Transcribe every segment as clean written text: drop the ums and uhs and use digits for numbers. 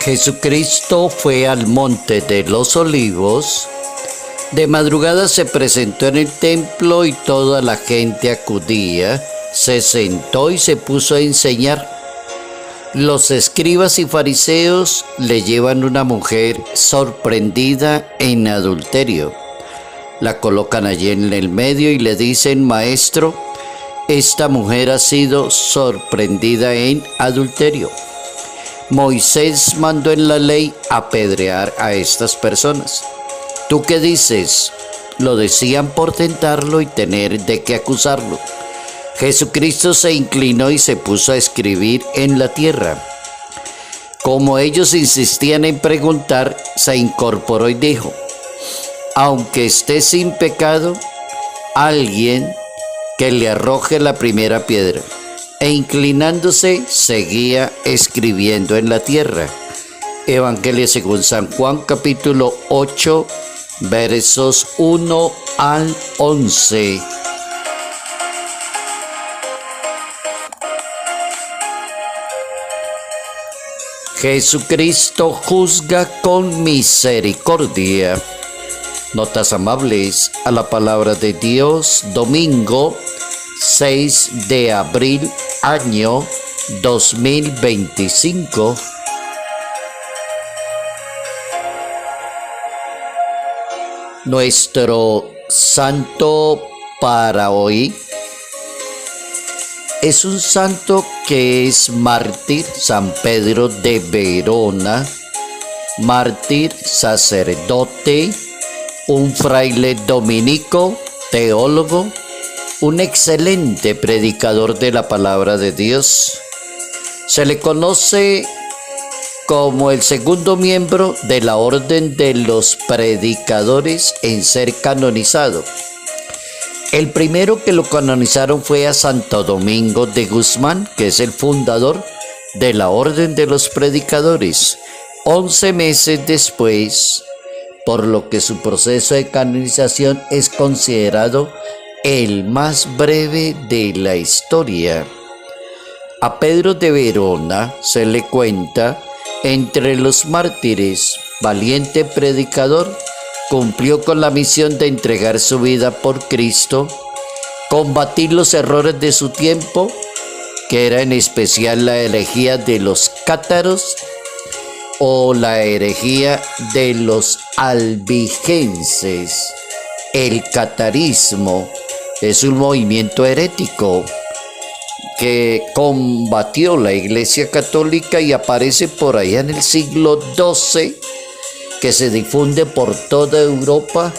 Jesucristo fue al monte de los Olivos. De madrugada se presentó en el templo y toda la gente acudía. Se sentó y se puso a enseñar. Los escribas y fariseos le llevan una mujer sorprendida en adulterio. La colocan allí en el medio y le dicen: Maestro, esta mujer ha sido sorprendida en adulterio. Moisés mandó en la ley apedrear a estas personas. ¿Tú qué dices? Lo decían por tentarlo y tener de qué acusarlo. Jesucristo se inclinó y se puso a escribir en la tierra. Como ellos insistían en preguntar, se incorporó y dijo: aunque esté sin pecado, alguien que le arroje la primera piedra. E inclinándose, seguía escribiendo en la tierra. Evangelio según San Juan, capítulo 8, versos 1 al 11. Jesucristo juzga con misericordia. Notas amables a la palabra de Dios, domingo 6 de abril, año 2025. Nuestro santo para hoy es un santo que es mártir, San Pedro de Verona, mártir, sacerdote, un fraile dominico, teólogo, un excelente predicador de la palabra de Dios. Se le conoce como el segundo miembro de la orden de los predicadores en ser canonizado. El primero que lo canonizaron fue a Santo Domingo de Guzmán, que es el fundador de la orden de los predicadores, 11 meses después, por lo que su proceso de canonización es considerado el más breve de la historia. A Pedro de Verona se le cuenta entre los mártires, valiente predicador, cumplió con la misión de entregar su vida por Cristo, combatir los errores de su tiempo, que era en especial la herejía de los cátaros o la herejía de los albigenses. El catarismo es un movimiento herético que combatió la Iglesia Católica y aparece por allá en el siglo XII, que se difunde por toda Europa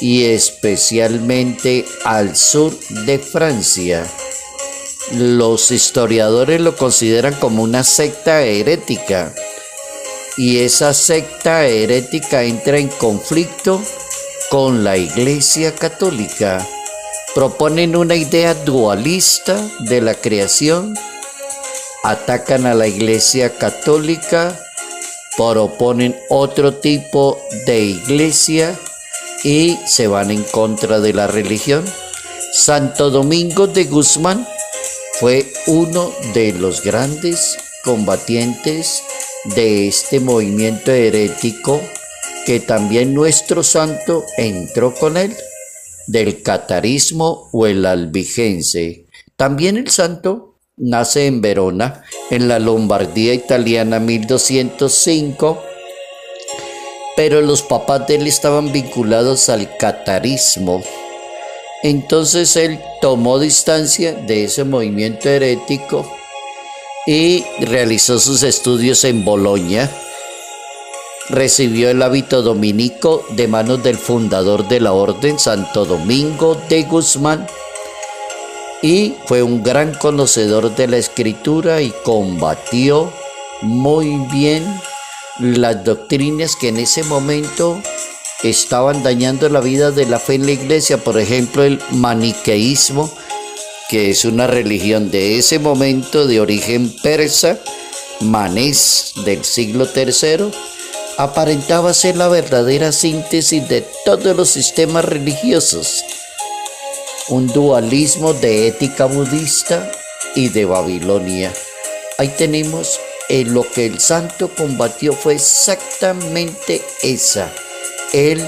y especialmente al sur de Francia. Los historiadores lo consideran como una secta herética, y esa secta herética entra en conflicto con la Iglesia Católica. Proponen una idea dualista de la creación, atacan a la Iglesia Católica, proponen otro tipo de iglesia y se van en contra de la religión. Santo Domingo de Guzmán fue uno de los grandes combatientes de este movimiento herético, que también nuestro santo entró con él, del catarismo o el albigense. También el santo nace en Verona, en la Lombardía italiana, 1205, pero los papás de él estaban vinculados al catarismo. Entonces él tomó distancia de ese movimiento herético y realizó sus estudios en Bolonia. Recibió el hábito dominico de manos del fundador de la orden, Santo Domingo de Guzmán, y fue un gran conocedor de la escritura y combatió muy bien las doctrinas que en ese momento estaban dañando la vida de la fe en la iglesia. Por ejemplo, el maniqueísmo, que es una religión de ese momento de origen persa, manés del siglo III, aparentaba ser la verdadera síntesis de todos los sistemas religiosos, un dualismo de ética budista y de Babilonia. Ahí tenemos lo que el santo combatió fue exactamente el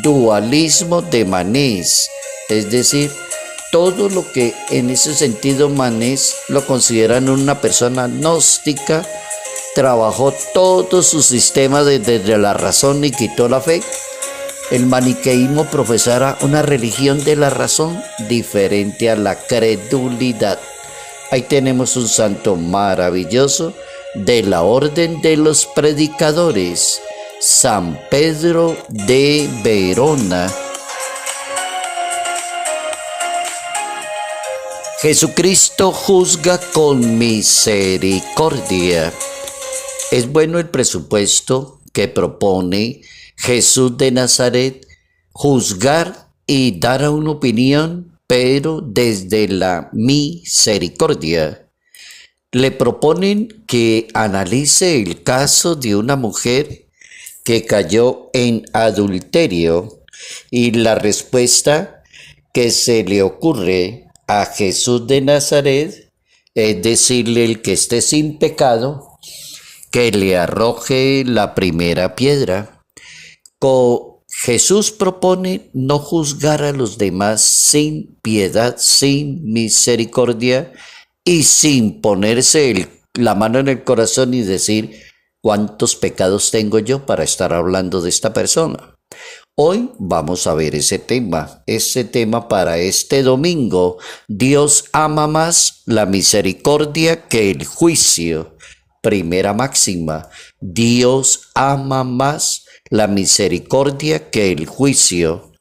dualismo de Manés, es decir, todo lo que en ese sentido Manés lo consideran una persona gnóstica, trabajó todo su sistema desde la razón y quitó la fe. El maniqueísmo profesara una religión de la razón diferente a la credulidad. Ahí tenemos un santo maravilloso de la orden de los predicadores, San Pedro de Verona. Jesucristo juzga con misericordia. Es bueno el presupuesto que propone Jesús de Nazaret, juzgar y dar una opinión, pero desde la misericordia. Le proponen que analice el caso de una mujer que cayó en adulterio y la respuesta que se le ocurre a Jesús de Nazaret es decirle: el que esté sin pecado, que le arroje la primera piedra. Jesús propone no juzgar a los demás sin piedad, sin misericordia y sin ponerse la mano en el corazón y decir: ¿cuántos pecados tengo yo para estar hablando de esta persona? Hoy vamos a ver ese tema para este domingo. Dios ama más la misericordia que el juicio. Primera máxima: Dios ama más la misericordia que el juicio.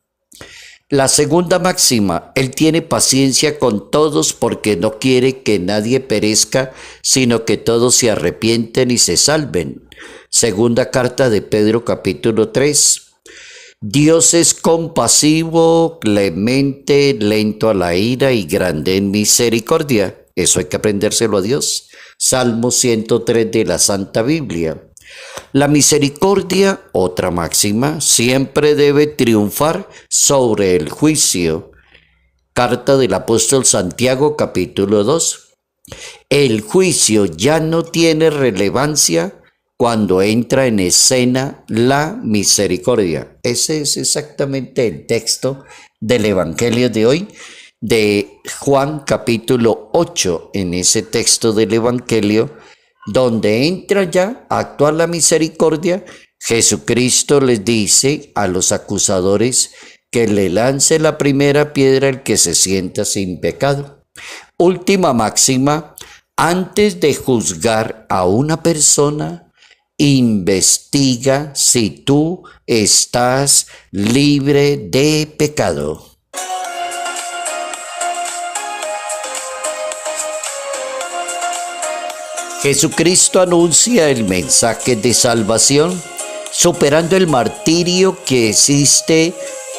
La segunda máxima: Él tiene paciencia con todos porque no quiere que nadie perezca, sino que todos se arrepienten y se salven. Segunda carta de Pedro, capítulo 3. Dios es compasivo, clemente, lento a la ira y grande en misericordia. Eso hay que aprendérselo a Dios. Salmo 103 de la Santa Biblia. La misericordia, otra máxima, siempre debe triunfar sobre el juicio. Carta del apóstol Santiago, capítulo 2. El juicio ya no tiene relevancia cuando entra en escena la misericordia. Ese es exactamente el texto del Evangelio de hoy, de Juan capítulo 8, en ese texto del Evangelio, donde entra ya a actuar la misericordia. Jesucristo les dice a los acusadores que le lance la primera piedra el que se sienta sin pecado. Última máxima: antes de juzgar a una persona, investiga si tú estás libre de pecado. Jesucristo anuncia el mensaje de salvación, superando el martirio que existe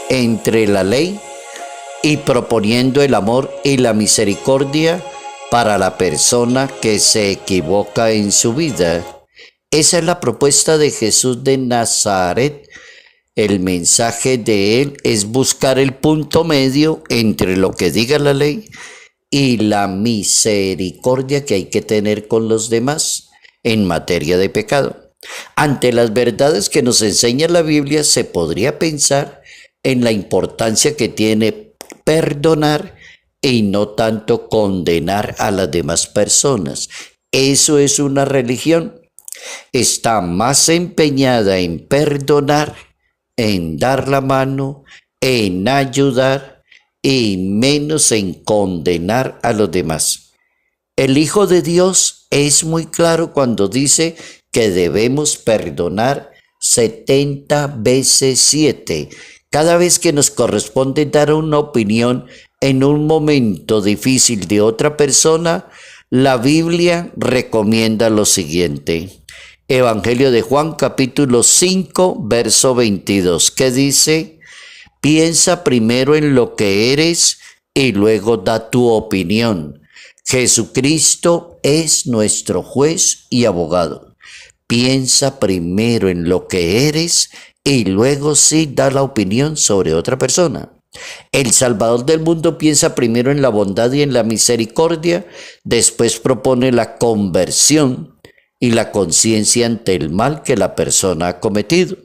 entre la ley y proponiendo el amor y la misericordia para la persona que se equivoca en su vida. Esa es la propuesta de Jesús de Nazaret. El mensaje de él es buscar el punto medio entre lo que diga la ley y la misericordia que hay que tener con los demás en materia de pecado. Ante las verdades que nos enseña la Biblia, se podría pensar en la importancia que tiene perdonar y no tanto condenar a las demás personas. Eso es una religión. Está más empeñada en perdonar, en dar la mano, en ayudar y menos en condenar a los demás. El Hijo de Dios es muy claro cuando dice que debemos perdonar 70 veces 7. Cada vez que nos corresponde dar una opinión en un momento difícil de otra persona, la Biblia recomienda lo siguiente. Evangelio de Juan, capítulo 5, verso 22, que dice: piensa primero en lo que eres y luego da tu opinión. Jesucristo es nuestro juez y abogado. piensa primero en lo que eres y luego sí da la opinión sobre otra persona. El Salvador del mundo piensa primero en la bondad y en la misericordia, después propone la conversión y la conciencia ante el mal que la persona ha cometido.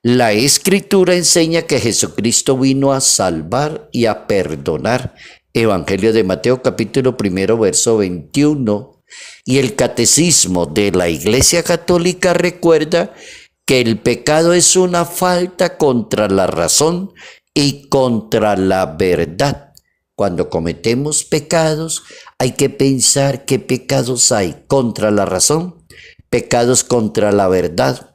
La Escritura enseña que Jesucristo vino a salvar y a perdonar. Evangelio de Mateo capítulo 1, verso 21. Y el Catecismo de la Iglesia Católica recuerda que el pecado es una falta contra la razón y contra la verdad. Cuando cometemos pecados, hay que pensar qué pecados hay contra la razón, pecados contra la verdad,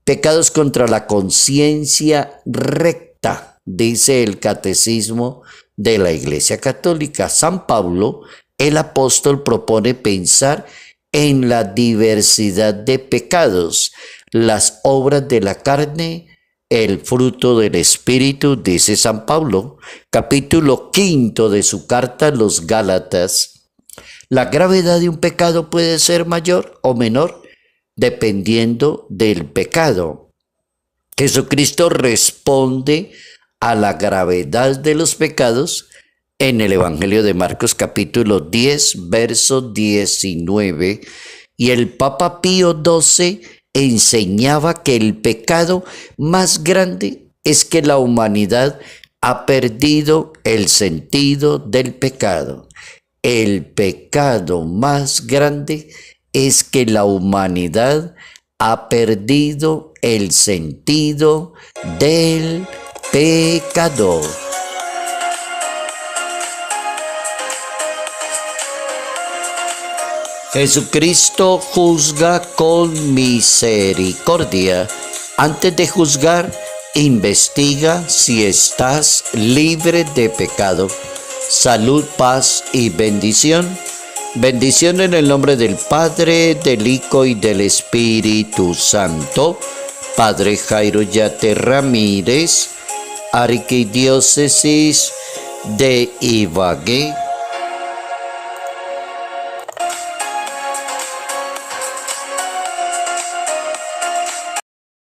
pecados contra la conciencia recta, dice el Catecismo de la Iglesia Católica. San Pablo, el apóstol, propone pensar en la diversidad de pecados, las obras de la carne, el fruto del Espíritu, dice San Pablo, capítulo 5 de su carta a los Gálatas. La gravedad de un pecado puede ser mayor o menor dependiendo del pecado. Jesucristo responde a la gravedad de los pecados en el Evangelio de Marcos capítulo 10, verso 19, y el Papa Pío XII enseñaba que el pecado más grande es que la humanidad ha perdido el sentido del pecado. El pecado más grande es que la humanidad ha perdido el sentido del pecado. Jesucristo juzga con misericordia. Antes de juzgar, investiga si estás libre de pecado. Salud, paz y bendición. Bendición en el nombre del Padre, del Hijo y del Espíritu Santo. Padre Jairo Yate Ramírez, Arquidiócesis de Ibagué,